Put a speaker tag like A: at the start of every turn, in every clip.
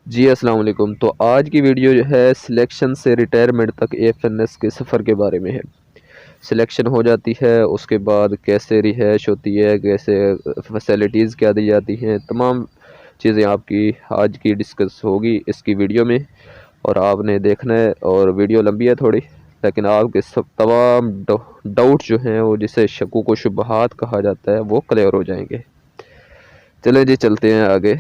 A: जी अस्सलाम वालेकुम। तो आज की वीडियो जो है सिलेक्शन से रिटायरमेंट तक एएफएनएस के सफ़र के बारे में है। सिलेक्शन हो जाती है, उसके बाद कैसे रिहाइश होती है, कैसे फैसिलिटीज़ क्या दी जाती हैं, तमाम चीज़ें आपकी आज की डिस्कस होगी इसकी वीडियो में। और आपने देखना है, और वीडियो लंबी है थोड़ी, लेकिन आपके सब तमाम डाउट जो हैं वो जिसे शक्कुक व शुबहात कहा जाता है वो क्लियर हो जाएंगे। चले जी चलते हैं आगे।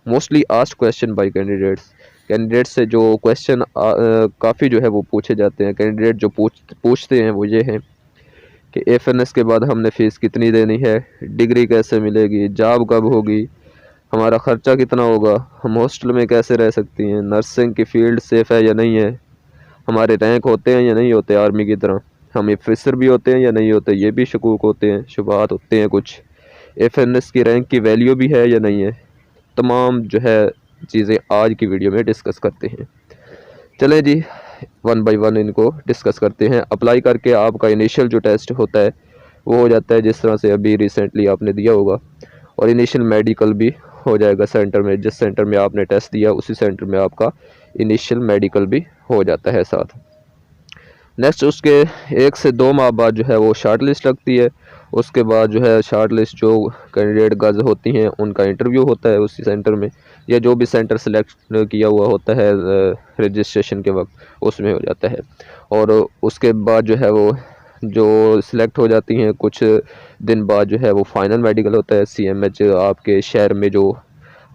A: Mostly asked question by candidates से जो क्वेश्चन काफ़ी जो है वो पूछे जाते हैं। कैंडिडेट जो पूछते हैं वो ये हैं कि एफएनएस के बाद हमने फ़ीस कितनी देनी है, डिग्री कैसे मिलेगी, जॉब कब होगी, हमारा ख़र्चा कितना होगा, हम हॉस्टल में कैसे रह सकती हैं, नर्सिंग की फ़ील्ड सेफ़ है या नहीं है, हमारे रैंक होते हैं या नहीं होते आर्मी की तरह, हम ऑफिसर भी होते हैं या नहीं होते, ये भी शकूक होते हैं, शुबहात होते हैं कुछ। एफएनएस की रैंक की वैल्यू भी है या नहीं है, तमाम जो है चीज़ें आज की वीडियो में डिस्कस करते हैं। चलें जी, वन बाय वन इनको डिस्कस करते हैं। अप्लाई करके आपका इनिशियल जो टेस्ट होता है वो हो जाता है, जिस तरह से अभी रिसेंटली आपने दिया होगा। और इनिशियल मेडिकल भी हो जाएगा सेंटर में, जिस सेंटर में आपने टेस्ट दिया उसी सेंटर में आपका इनिशियल मेडिकल भी हो जाता है साथ। नेक्स्ट उसके 1 से 2 माह बाद जो है वो शार्ट लिस्ट लगती है। उसके बाद जो है शार्ट लिस्ट जो कैंडिडेट गर्ल्स होती हैं उनका इंटरव्यू होता है उसी सेंटर में, या जो भी सेंटर सेलेक्ट किया हुआ होता है रजिस्ट्रेशन के वक्त उसमें हो जाता है। और उसके बाद जो है वो जो सिलेक्ट हो जाती हैं कुछ दिन बाद जो है वो फाइनल मेडिकल होता है। सीएमएच आपके शहर में जो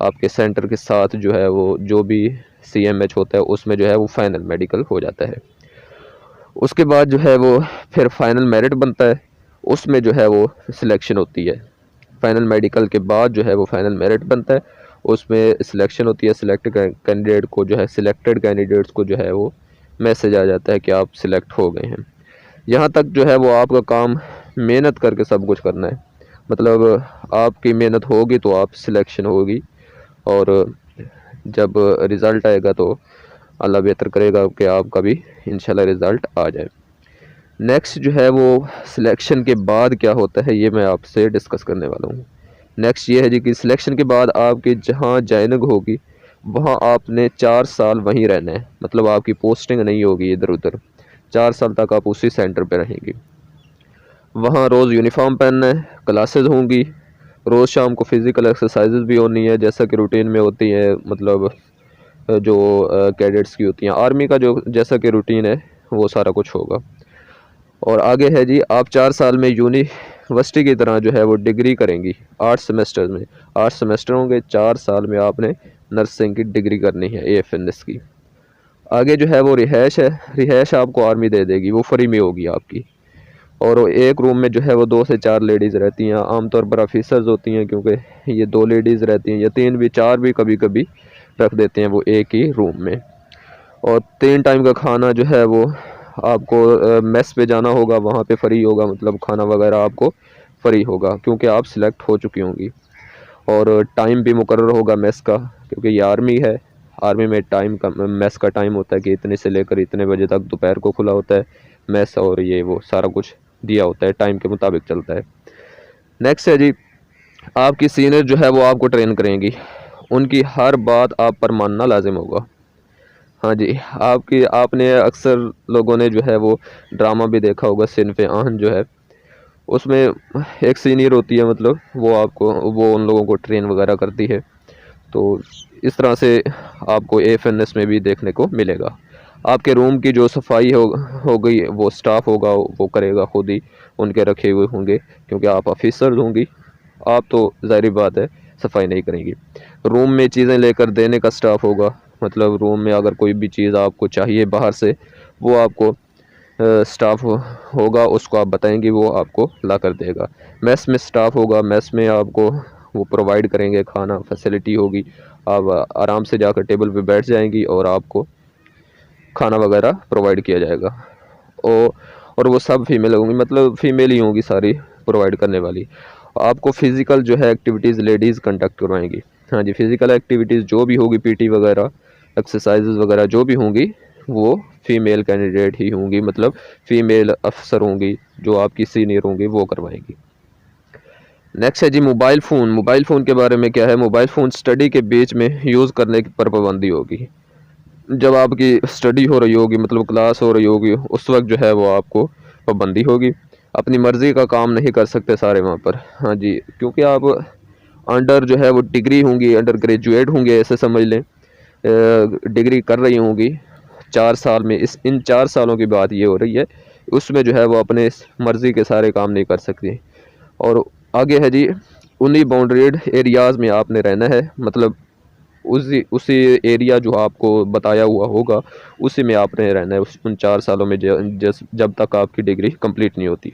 A: आपके सेंटर के साथ जो है वो जो भी सीएमएच होता है उसमें जो है वो फाइनल मेडिकल हो जाता है। उसके बाद जो है वो फिर फाइनल मेरिट बनता है, उसमें जो है वो सिलेक्शन होती है। फाइनल मेडिकल के बाद जो है वो फाइनल मेरिट बनता है, उसमें सिलेक्शन होती है। कैंडिडेट को जो है सिलेक्टेड कैंडिडेट्स को जो है वो मैसेज आ जाता है कि आप सिलेक्ट हो गए हैं। यहाँ तक जो है वो आपका काम मेहनत करके सब कुछ करना है। मतलब आपकी मेहनत होगी तो आप सिलेक्शन होगी, और जब रिज़ल्ट आएगा तो अल्लाह बेहतर करेगा कि आपका भी इंशाल्लाह रिज़ल्ट आ जाए। नेक्स्ट जो है वो सिलेक्शन के बाद क्या होता है ये मैं आपसे डिस्कस करने वाला हूँ। नेक्स्ट ये है जी कि सिलेक्शन के बाद आपकी जहाँ जॉइनिंग होगी वहाँ आपने 4 साल वहीं रहना है। मतलब आपकी पोस्टिंग नहीं होगी इधर उधर, 4 साल तक आप उसी सेंटर पे रहेंगे। वहाँ रोज़ यूनिफॉर्म पहनना है, क्लासेस होंगी, रोज़ शाम को फिज़िकल एक्सरसाइजेज भी होनी है जैसा कि रूटीन में होती है। मतलब जो कैडेट्स की होती हैं, आर्मी का जो जैसा कि रूटीन है वो सारा कुछ होगा। और आगे है जी, आप 4 साल में यूनिवर्सिटी की तरह जो है वो डिग्री करेंगी 8 सेमेस्टर में। 8 सेमेस्टर होंगे, 4 साल में आपने नर्सिंग की डिग्री करनी है एएफएनएस की। आगे जो है वो रिहाइश है, रिहाइश आपको आर्मी दे देगी, वो फ्री में होगी आपकी। और एक रूम में जो है वो 2 से 4 लेडीज़ रहती हैं, आमतौर पर ऑफिसर्स होती हैं क्योंकि ये 2 लेडीज़ रहती हैं, या 3 भी, 4 भी कभी कभी रख देते हैं वो एक ही रूम में। और 3 टाइम का खाना जो है वो आपको मेस पे जाना होगा, वहाँ पे फ्री होगा। मतलब खाना वगैरह आपको फ्री होगा क्योंकि आप सिलेक्ट हो चुकी होंगी। और टाइम भी मुकर्रर होगा मेस का, क्योंकि ये आर्मी है। आर्मी में टाइम का, मेस का टाइम होता है कि इतने से लेकर इतने बजे तक दोपहर को खुला होता है मेस, और ये वो सारा कुछ दिया होता है, टाइम के मुताबिक चलता है। नेक्स्ट है जी, आपकी सीनियर जो है वो आपको ट्रेन करेंगी, उनकी हर बात आप पर मानना लाजिम होगा। हाँ जी, आपने अक्सर लोगों ने जो है वो ड्रामा भी देखा होगा, सिनफ़े आहन जो है उसमें एक सीनियर होती है, मतलब वो उन लोगों को ट्रेन वगैरह करती है। तो इस तरह से आपको एएफएनएस में भी देखने को मिलेगा। आपके रूम की जो सफाई हो गई वो स्टाफ होगा वो करेगा, खुद ही उनके रखे हुए होंगे, क्योंकि आप ऑफिसर होंगी। आप तो ज़ाहिर बात है सफाई नहीं करेंगी। रूम में चीज़ें लेकर देने का स्टाफ होगा। मतलब रूम में अगर कोई भी चीज़ आपको चाहिए बाहर से, वो आपको स्टाफ होगा, उसको आप बताएंगे वो आपको ला कर देगा। मेस में स्टाफ होगा, मेस में आपको वो प्रोवाइड करेंगे, खाना फैसिलिटी होगी। आप आराम से जाकर टेबल पे बैठ जाएंगी और आपको खाना वगैरह प्रोवाइड किया जाएगा। ओ, और वो सब फीमेल होंगी, मतलब फीमेल ही होंगी सारी प्रोवाइड करने वाली। आपको फ़िज़िकल जो है एक्टिविटीज़ लेडीज़ कंडक्ट करवाएंगी। हाँ जी, फ़िज़िकल एक्टिविटीज़ जो भी होगी, पीटी वगैरह, एक्सरसाइजेज वगैरह जो भी होंगी, वो फीमेल कैंडिडेट ही होंगी। मतलब फ़ीमेल अफसर होंगी जो आपकी सीनियर होंगी, वो करवाएंगी। नेक्स्ट है जी मोबाइल फ़ोन। मोबाइल फ़ोन के बारे में क्या है, मोबाइल फ़ोन स्टडी के बीच में यूज़ करने पर पाबंदी होगी। जब आपकी स्टडी हो रही होगी, मतलब क्लास हो रही होगी, उस वक्त जो है वो आपको पाबंदी होगी। अपनी मर्ज़ी का काम नहीं कर सकते सारे वहाँ पर। हाँ जी, क्योंकि आप अंडर जो है वो डिग्री होंगी, अंडर ग्रेजुएट होंगे, ऐसे समझ लें। डिग्री कर रही होंगी 4 साल में, इस इन 4 सालों की बात ये हो रही है। उसमें जो है वो अपने मर्ज़ी के सारे काम नहीं कर सकती। और आगे है जी, उन्हीं बाउंड्रीड एरियाज़ में आपने रहना है, मतलब उसी उसी एरिया जो आपको बताया हुआ होगा, उसी में आपने रहना है उन 4 सालों में, जब तक आपकी डिग्री कंप्लीट नहीं होती।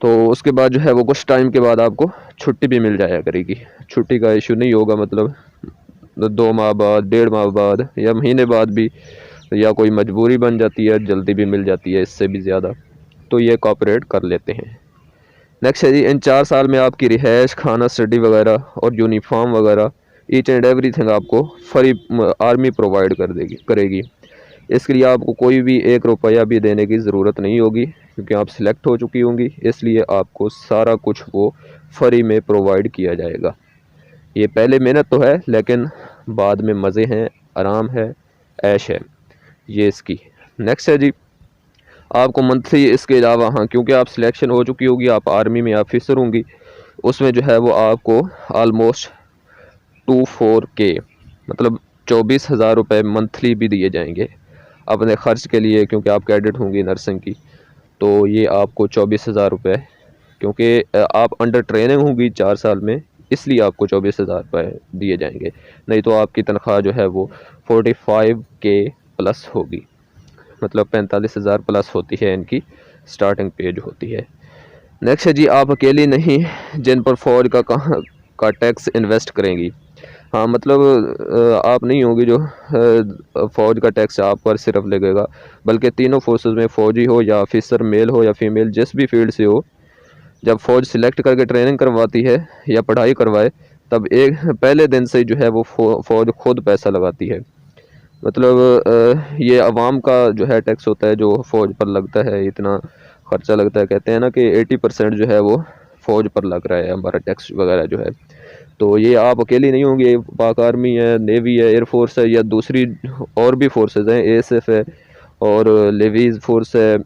A: तो उसके बाद जो है वो कुछ टाइम के बाद आपको छुट्टी भी मिल जाया करेगी। छुट्टी का इशू नहीं होगा, मतलब 2 माह बाद, 1.5 माह बाद या महीने बाद भी, या कोई मजबूरी बन जाती है, जल्दी भी मिल जाती है, इससे भी ज़्यादा, तो ये कोऑपरेट कर लेते हैं। नेक्स्ट है जी, इन 4 साल में आपकी रिहाइश, खाना, स्टडी वगैरह और यूनिफॉर्म वगैरह, ईच एंड एवरीथिंग आपको फ्री आर्मी प्रोवाइड करेगी। इसके लिए आपको कोई भी 1 रुपया भी देने की ज़रूरत नहीं होगी, क्योंकि आप सिलेक्ट हो चुकी होंगी, इसलिए आपको सारा कुछ वो फ्री में प्रोवाइड किया जाएगा। ये पहले मेहनत तो है, लेकिन बाद में मज़े हैं, आराम है, ऐश है, ये इसकी। नेक्स्ट है जी, आपको मंथली इसके अलावा, हाँ, क्योंकि आप सिलेक्शन हो चुकी होगी, आप आर्मी में ऑफिसर होंगी, उसमें जो है वो आपको ऑलमोस्ट 24K, मतलब 24,000 रुपये मंथली भी दिए जाएंगे अपने ख़र्च के लिए, क्योंकि आप कैडेट होंगी नर्सिंग की। तो ये आपको 24,000 रुपये, क्योंकि आप अंडर ट्रेनिंग होंगी 4 साल में, इसलिए आपको 24,000 रुपये दिए जाएंगे। नहीं तो आपकी तनख्वाह जो है वो 45K प्लस होगी, मतलब 45,000 प्लस होती है इनकी स्टार्टिंग पेज होती है। नेक्स्ट है जी, आप अकेली नहीं जिन पर फौज का टैक्स इन्वेस्ट करेंगी। हाँ, मतलब आप नहीं होगी जो फ़ौज का टैक्स आप पर सिर्फ लगेगा, बल्कि तीनों फोर्सेस में, फ़ौजी हो या ऑफिसर, मेल हो या फीमेल, जिस भी फील्ड से हो, जब फ़ौज सिलेक्ट करके ट्रेनिंग करवाती है या पढ़ाई करवाए, तब एक पहले दिन से जो है वो फ़ौज खुद पैसा लगाती है। मतलब ये अवाम का जो है टैक्स होता है, जो फ़ौज पर लगता है, इतना ख़र्चा लगता है। कहते हैं ना कि 80% जो है वो फ़ौज पर लग रहा है, हमारा टैक्स वगैरह जो है। तो ये आप अकेली नहीं होंगे, पाक आर्मी है, नेवी है, एयरफोर्स है, या दूसरी और भी फोर्सेस हैं, एएसएफ है और लेवीज फोर्स है,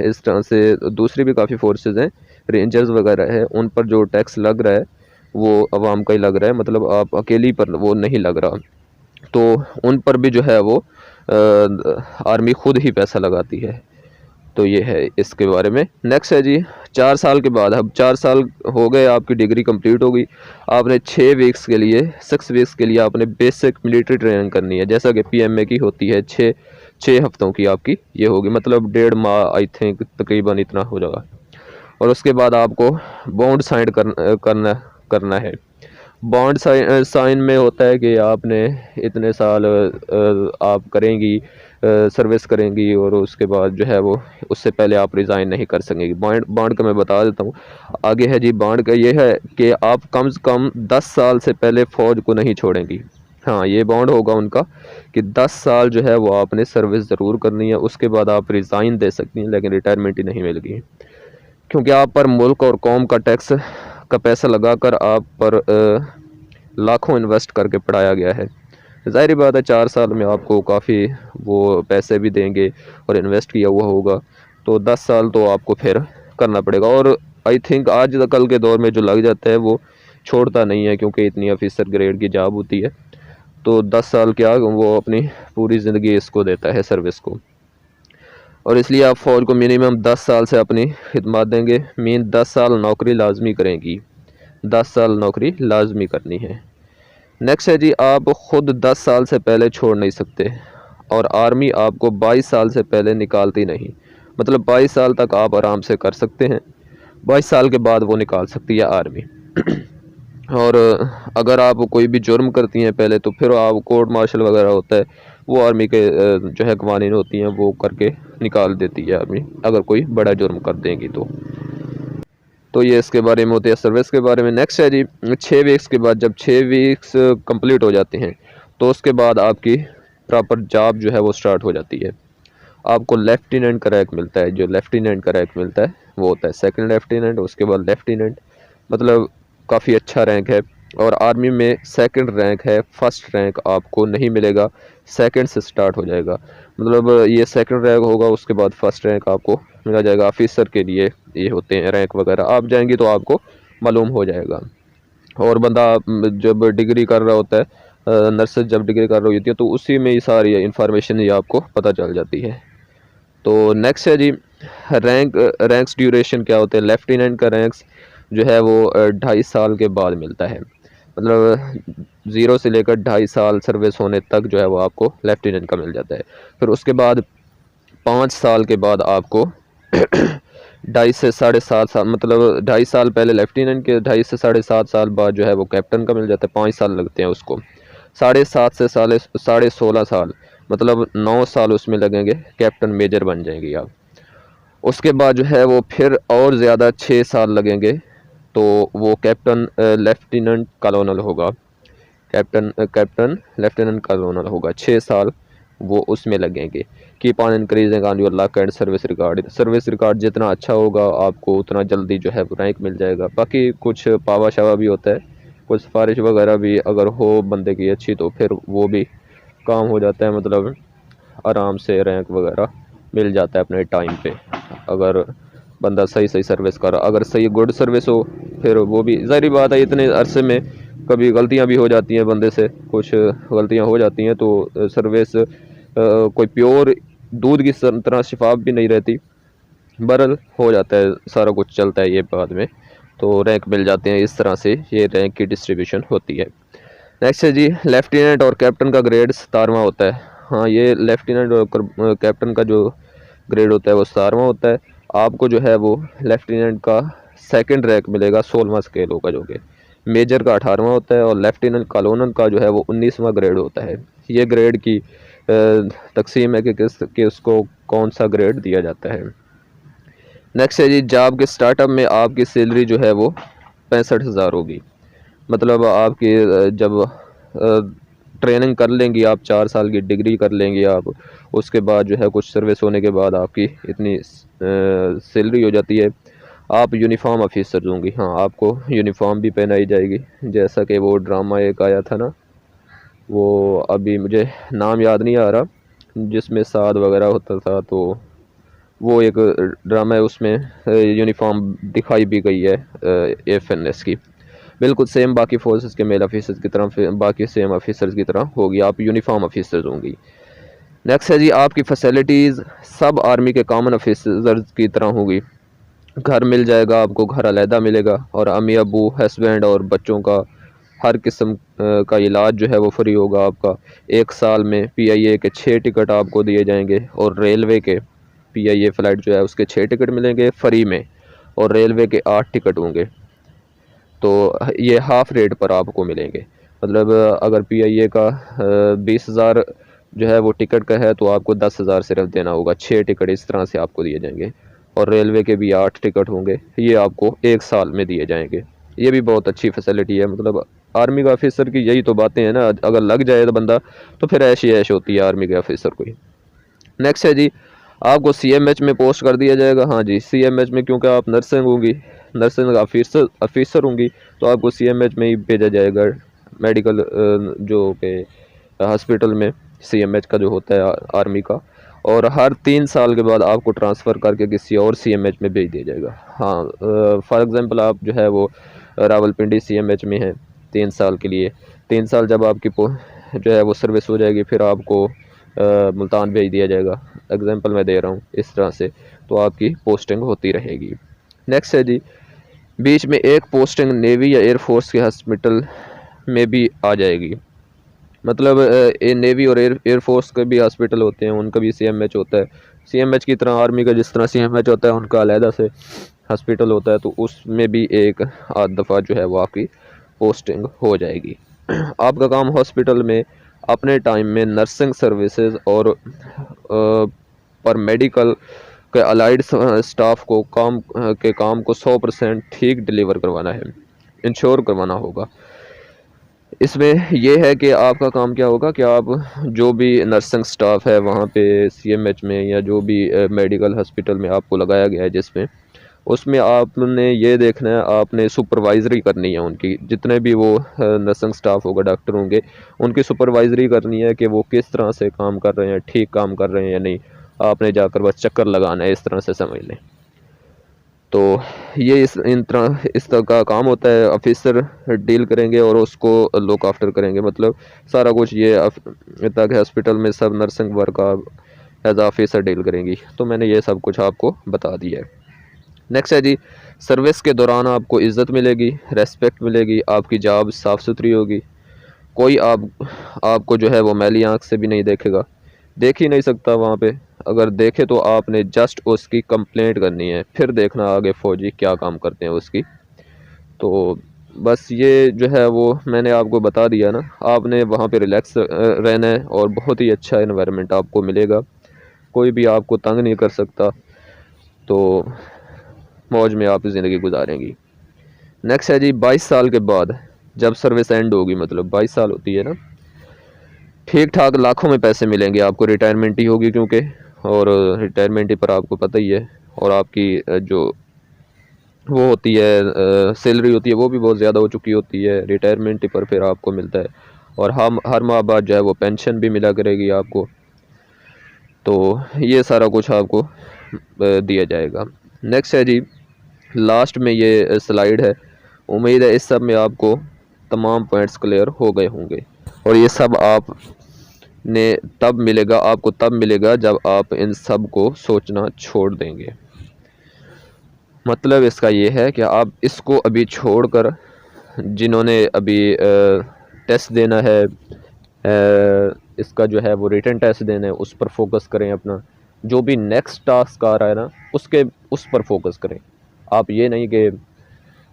A: इस तरह से दूसरी भी काफ़ी फोर्सेस हैं, रेंजर्स वगैरह है, उन पर जो टैक्स लग रहा है वो अवाम का ही लग रहा है, मतलब आप अकेली पर वो नहीं लग रहा। तो उन पर भी जो है वो आर्मी खुद ही पैसा लगाती है। तो ये है इसके बारे में। नेक्स्ट है जी, 4 साल के बाद, अब 4 साल हो गए, आपकी डिग्री कंप्लीट हो गई, आपने 6 वीक्स के लिए आपने बेसिक मिलिट्री ट्रेनिंग करनी है, जैसा कि पीएमए की होती है। 6 हफ्तों की आपकी ये होगी, मतलब 1.5 माह आई थिंक, तकरीबन इतना हो जाएगा। और उसके बाद आपको बॉन्ड साइन करना है। बॉन्ड साइन में होता है कि आपने इतने साल आप करेंगी, सर्विस करेंगी, और उसके बाद जो है वो, उससे पहले आप रिज़ाइन नहीं कर सकेंगी। बॉन्ड का मैं बता देता हूँ। आगे है जी, बॉन्ड का ये है कि आप कम से कम 10 साल से पहले फ़ौज को नहीं छोड़ेंगी। हाँ, ये बॉन्ड होगा उनका कि 10 साल जो है वो आपने सर्विस ज़रूर करनी है, उसके बाद आप रिज़ाइन दे सकती हैं, लेकिन रिटायरमेंट ही नहीं मिलेगी, क्योंकि आप पर मुल्क और कौम का टैक्स का पैसा लगाकर आप पर लाखों इन्वेस्ट करके पढ़ाया गया है। ज़ाहिर बात है 4 साल में आपको काफ़ी वो पैसे भी देंगे और इन्वेस्ट किया हुआ होगा, तो 10 साल तो आपको फिर करना पड़ेगा। और आई थिंक आज कल के दौर में जो लग जाता है वो छोड़ता नहीं है, क्योंकि इतनी ऑफिसर ग्रेड की जॉब होती है। तो 10 साल क्या, वो अपनी पूरी ज़िंदगी इसको देता है, सर्विस को। और इसलिए आप फ़ौज को मिनिमम 10 साल से अपनी खिदमत देंगे। 10 साल नौकरी लाजमी करेंगी, 10 साल नौकरी लाजमी करनी है। नेक्स्ट है जी, आप ख़ुद 10 साल से पहले छोड़ नहीं सकते, और आर्मी आपको 22 साल से पहले निकालती नहीं, मतलब 22 साल तक आप आराम से कर सकते हैं, 22 साल के बाद वो निकाल सकती है आर्मी। और अगर आप कोई भी जुर्म करती हैं पहले, तो फिर आप कोर्ट मार्शल वगैरह होता है, वो आर्मी के जो है कवानीन होती हैं, वो करके निकाल देती है आर्मी, अगर कोई बड़ा जुर्म कर देंगी तो ये इसके बारे में होती है, सर्विस के बारे में। नेक्स्ट है जी, 6 वीक्स के बाद, जब 6 वीक्स कंप्लीट हो जाते हैं, तो उसके बाद आपकी प्रॉपर जॉब जो है वो स्टार्ट हो जाती है। आपको लेफ्टिनेंट का रैंक मिलता है। जो लेफ्टिनेंट का रैंक मिलता है वो होता है सेकंड लेफ्टिनेंट, उसके बाद लेफ्टिनेंट, मतलब काफ़ी अच्छा रैंक है। और आर्मी में सेकंड रैंक है, फर्स्ट रैंक आपको नहीं मिलेगा, सेकंड से स्टार्ट हो जाएगा। मतलब ये सेकंड रैंक होगा, उसके बाद फर्स्ट रैंक आपको मिला जाएगा। ऑफिसर के लिए ये होते हैं रैंक वगैरह, आप जाएंगे तो आपको मालूम हो जाएगा। और बंदा जब डिग्री कर रहा होता है, नर्स जब डिग्री कर रही होती है, तो उसी में ये सारी इंफॉर्मेशन ये आपको पता चल जाती है। तो नेक्स्ट है जी रैंक्स ड्यूरेशन क्या होते हैं। लेफ्टिनेंट का रैंक्स जो है वो 2.5 साल के बाद मिलता है। मतलब 0 से लेकर 2.5 साल सर्विस होने तक जो है वो आपको लेफ्टिनेंट का मिल जाता है। फिर उसके बाद 5 साल के बाद आपको 2.5 से 7.5 साल, मतलब 2.5 साल पहले लेफ्टिनेंट के, 2.5 से 7.5 साल बाद जो है वो कैप्टन का मिल जाता है। 5 साल लगते हैं उसको। 7.5 से 16.5 साल, मतलब 9 साल उसमें लगेंगे, कैप्टन मेजर बन जाएंगे आप। उसके बाद जो है वो फिर और ज़्यादा 6 साल लगेंगे, तो वो कैप्टन लेफ्टिनेंट कॉलोनल होगा। कैप्टन लेफ्टिनेंट कॉलोनल होगा। 6 साल वो उसमें लगेंगे। Keep on increasing on your luck and service record. Service record जितना अच्छा होगा आपको उतना जल्दी जो है रैंक मिल जाएगा। बाकी कुछ पावा शावा भी होता है, कुछ सिफारिश वगैरह भी अगर हो बंदे की अच्छी, तो फिर वो भी काम हो जाता है। मतलब आराम से रैंक वगैरह मिल जाता है अपने टाइम पे, अगर बंदा सही सही सर्विस कर, अगर सही गुड सर्विस हो, फिर वो भी जाहिर बात है। इतने अरसे में कभी गलतियां भी हो जाती हैं, बंदे से कुछ गलतियां हो जाती हैं, तो सर्विस कोई प्योर दूध की तरह शिफाफ भी नहीं रहती। बरल हो जाता है, सारा कुछ चलता है ये बाद में, तो रैंक मिल जाते हैं। इस तरह से ये रैंक की डिस्ट्रीब्यूशन होती है। नेक्स्ट है जी लेफ्टिनेंट और कैप्टन का ग्रेड 17वां होता है। हाँ, ये लेफ्टिनेंट और कैप्टन का जो ग्रेड होता है वो 17वां होता है। आपको जो है वो लेफ्टिनेंट का सेकंड रैंक मिलेगा, 16वां स्केल होगा जो कि मेजर का 18वां होता है, और लेफ्टिनेंट कॉलोनल का जो है वो 19वां ग्रेड होता है। ये ग्रेड की तकसीम है कि उसको कौन सा ग्रेड दिया जाता है। नेक्स्ट है जी जॉब के स्टार्टअप में आपकी सैलरी जो है वो 65,000 होगी। मतलब आपकी जब ट्रेनिंग कर लेंगी आप, 4 साल की डिग्री कर लेंगी आप, उसके बाद जो है कुछ सर्विस होने के बाद आपकी इतनी सैलरी हो जाती है। आप यूनिफॉर्म ऑफिसर होंगी। हाँ, आपको यूनिफॉर्म भी पहनाई जाएगी, जैसा कि वो ड्रामा एक आया था ना, वो अभी मुझे नाम याद नहीं आ रहा, जिसमें साद वगैरह होता था, तो वो एक ड्रामा है, उसमें यूनिफॉर्म दिखाई भी गई है एफएनएस की। बिल्कुल सेम बाकी फोर्सेस के मेल ऑफिसर्स की तरह, बाकी सेम ऑफिसर्स की तरह होगी, आप यूनिफॉर्म ऑफिसर्स होंगी। नेक्स्ट है जी आपकी फैसिलिटीज़ सब आर्मी के कॉमन ऑफिसर्स की तरह होगी। घर मिल जाएगा आपको, घर अलहदा मिलेगा, और अम्मी अबू हस्बैंड और बच्चों का हर किस्म का इलाज जो है वो फ्री होगा आपका। 1 साल में पीआईए के 6 टिकट आपको दिए जाएंगे, और रेलवे के पीआईए फ़्लाइट जो है उसके 6 टिकट मिलेंगे फ्री में, और रेलवे के 8 टिकट होंगे, तो ये हाफ़ रेट पर आपको मिलेंगे। मतलब अगर पीआईए का 20,000 जो है वो टिकट का है, तो आपको 10,000 सिर्फ देना होगा। 6 टिकट इस तरह से आपको दिए जाएंगे, और रेलवे के भी 8 टिकट होंगे, ये आपको 1 साल में दिए जाएंगे। ये भी बहुत अच्छी फैसिलिटी है। मतलब आर्मी का ऑफिसर की यही तो बातें हैं ना, अगर लग जाए तो बंदा, तो फिर ऐश ही ऐश होती है आर्मी के ऑफिसर को ही। नेक्स्ट है जी आपको सीएमएच में पोस्ट कर दिया जाएगा। हाँ जी, सीएमएच में, क्योंकि आप नर्सिंग होंगी, नर्सिंग ऑफिसर होंगी, तो आपको सीएमएच में ही भेजा जाएगा। मेडिकल जो के हॉस्पिटल में सीएमएच का जो होता है आर्मी का, और हर 3 साल के बाद आपको ट्रांसफ़र करके किसी और सीएमएच में भेज दिया जाएगा। हाँ, फॉर एग्जांपल आप जो है वो रावलपिंडी सीएमएच में हैं 3 साल के लिए। 3 साल जब आपकी जो है वो सर्विस हो जाएगी, फिर आपको मुल्तान भेज दिया जाएगा। एग्जांपल मैं दे रहा हूँ इस तरह से, तो आपकी पोस्टिंग होती रहेगी। नेक्स्ट है जी बीच में एक पोस्टिंग नेवी या एयरफोर्स के हॉस्पिटल में भी आ जाएगी। मतलब नेवी और एयरफोर्स के भी हॉस्पिटल होते हैं, उनका भी सीएमएच होता है। सीएमएच की तरह आर्मी का जिस तरह सीएमएच होता है, उनका अलहदा से हॉस्पिटल होता है, तो उसमें भी एक आध दफ़ा जो है वो आपकी पोस्टिंग हो जाएगी। आपका काम हॉस्पिटल में अपने टाइम में नर्सिंग सर्विसेज और पर मेडिकल के अलाइड स्टाफ को काम को 100% ठीक डिलीवर करवाना है, इंश्योर करवाना होगा। इसमें यह है कि आपका काम क्या होगा कि आप जो भी नर्सिंग स्टाफ है वहाँ पे सीएमएच में, या जो भी मेडिकल हॉस्पिटल में आपको लगाया गया है जिसमें, उसमें आपने ये देखना है, आपने सुपरवाइज़री करनी है उनकी, जितने भी वो नर्सिंग स्टाफ होगा, डॉक्टर होंगे, उनकी सुपरवाइज़री करनी है कि वो किस तरह से काम कर रहे हैं, ठीक काम कर रहे हैं या नहीं। आपने जाकर बस चक्कर लगाना है, इस तरह से समझ लें। तो ये इस तरह का काम होता है। ऑफिसर डील करेंगे और उसको लुक आफ्टर करेंगे, मतलब सारा कुछ ये ताकि हॉस्पिटल में सब नर्सिंग वर्क आप एज ऑफिसर डील करेंगी। तो मैंने ये सब कुछ आपको बता दिया है। नेक्स्ट है जी, सर्विस के दौरान आपको इज़्ज़त मिलेगी, रेस्पेक्ट मिलेगी, आपकी जॉब साफ़ सुथरी होगी, कोई आपको जो है वो मैली आँख से भी नहीं देखेगा, देख ही नहीं सकता वहाँ पे। अगर देखे तो आपने जस्ट उसकी कंप्लेंट करनी है, फिर देखना आगे फ़ौजी क्या काम करते हैं उसकी। तो बस ये जो है वो मैंने आपको बता दिया ना। आपने वहाँ पे रिलैक्स रहना है और बहुत ही अच्छा एनवायरनमेंट आपको मिलेगा, कोई भी आपको तंग नहीं कर सकता। तो मौज में आप ज़िंदगी गुजारेंगी। नेक्स्ट है जी, 22 साल के बाद जब सर्विस एंड होगी, मतलब 22 साल होती है ना, ठीक ठाक लाखों में पैसे मिलेंगे आपको। रिटायरमेंट ही होगी क्योंकि, और रिटायरमेंट ही पर आपको पता ही है। और आपकी जो वो होती है सैलरी होती है वो भी बहुत ज़्यादा हो चुकी होती है। रिटायरमेंट ही पर फिर आपको मिलता है, और हम हर माह बाद जो है वो पेंशन भी मिला करेगी आपको। तो ये सारा कुछ आपको दिया जाएगा। नेक्स्ट है जी, लास्ट में ये स्लाइड है। उम्मीद है इस सब में आपको तमाम पॉइंट्स क्लियर हो गए होंगे, और ये सब आपको तब मिलेगा जब आप इन सब को सोचना छोड़ देंगे। मतलब इसका ये है कि आप इसको अभी छोड़कर, जिन्होंने अभी टेस्ट देना है, इसका जो है वो रिटन टेस्ट देना है, उस पर फोकस करें अपना। जो भी नेक्स्ट टास्क आ रहा है ना, उस पर फोकस करें। आप ये नहीं कि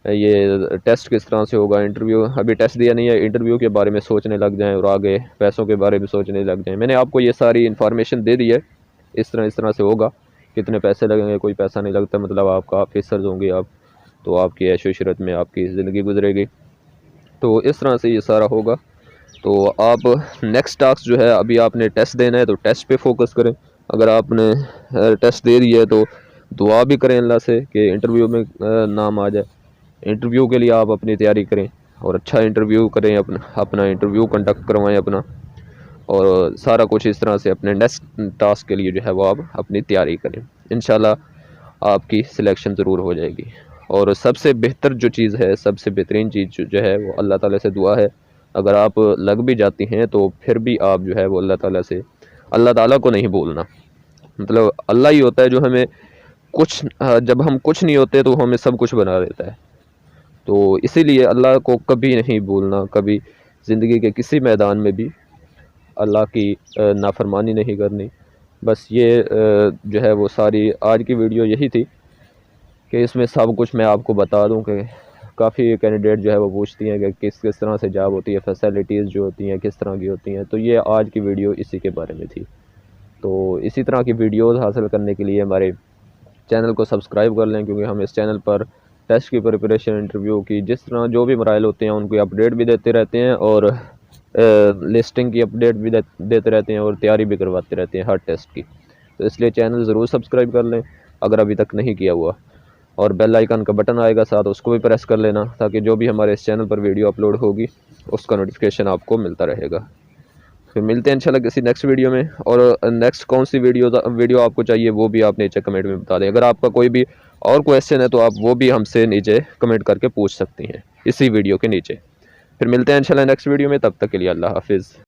A: ये टेस्ट किस तरह से होगा, इंटरव्यू अभी टेस्ट दिया नहीं है, इंटरव्यू के बारे में सोचने लग जाएं और आगे पैसों के बारे में सोचने लग जाएं। मैंने आपको ये सारी इन्फॉर्मेशन दे दी है, इस तरह से होगा। कितने पैसे लगेंगे, कोई पैसा नहीं लगता, मतलब आपका ऑफिसर्स होंगे आप, तो आपकी ऐशो इशरत में आपकी ज़िंदगी गुजरेगी। तो इस तरह से ये सारा होगा। तो आप नेक्स्ट टास्क जो है, अभी आपने टेस्ट देना है तो टेस्ट पे फोकस करें। अगर आपने टेस्ट दे दिया है तो दुआ भी करें अल्लाह से कि इंटरव्यू में नाम आ जाए। इंटरव्यू के लिए आप अपनी तैयारी करें और अच्छा इंटरव्यू करें, अपना इंटरव्यू कंडक्ट करवाएं अपना, और सारा कुछ इस तरह से अपने नेक्स्ट टास्क के लिए जो है वो आप अपनी तैयारी करें। इंशाल्लाह आपकी सिलेक्शन ज़रूर हो जाएगी। और सबसे बेहतर जो चीज़ है, सबसे बेहतरीन चीज़ जो है वो अल्लाह ताला से दुआ है। अगर आप लग भी जाती हैं तो फिर भी आप जो है वो अल्लाह ताला को नहीं भूलना। मतलब अल्लाह ही होता है जो हमें जब हम कुछ नहीं होते तो हमें सब कुछ बना देता है। तो इसीलिए अल्लाह को कभी नहीं भूलना, कभी ज़िंदगी के किसी मैदान में भी अल्लाह की नाफरमानी नहीं करनी। बस ये जो है वो सारी आज की वीडियो यही थी कि इसमें सब कुछ मैं आपको बता दूं कि काफ़ी कैंडिडेट जो है वो पूछती हैं कि किस तरह से जॉब होती है, फैसिलिटीज़ जो होती हैं किस तरह की होती हैं। तो ये आज की वीडियो इसी के बारे में थी। तो इसी तरह की वीडियोज़ हासिल करने के लिए हमारे चैनल को सब्सक्राइब कर लें, क्योंकि हम इस चैनल पर टेस्ट की प्रिपरेशन, इंटरव्यू की जिस तरह जो भी मराइल होते हैं उनकी अपडेट भी देते रहते हैं, और लिस्टिंग की अपडेट भी देते रहते हैं, और तैयारी भी करवाते रहते हैं हर टेस्ट की। तो इसलिए चैनल ज़रूर सब्सक्राइब कर लें अगर अभी तक नहीं किया हुआ, और बेल आइकन का बटन आएगा साथ, उसको भी प्रेस कर लेना, ताकि जो भी हमारे इस चैनल पर वीडियो अपलोड होगी उसका नोटिफिकेशन आपको मिलता रहेगा। फिर मिलते हैं इंशाल्लाह किसी नेक्स्ट वीडियो में। और नेक्स्ट कौन सी वीडियो आपको चाहिए वो भी आप नीचे कमेंट में बता दें। अगर आपका कोई भी और क्वेश्चन है तो आप वो भी हमसे नीचे कमेंट करके पूछ सकती हैं इसी वीडियो के नीचे। फिर मिलते हैं इंशाल्लाह नेक्स्ट वीडियो में, तब तक के लिए अल्लाह हाफिज़।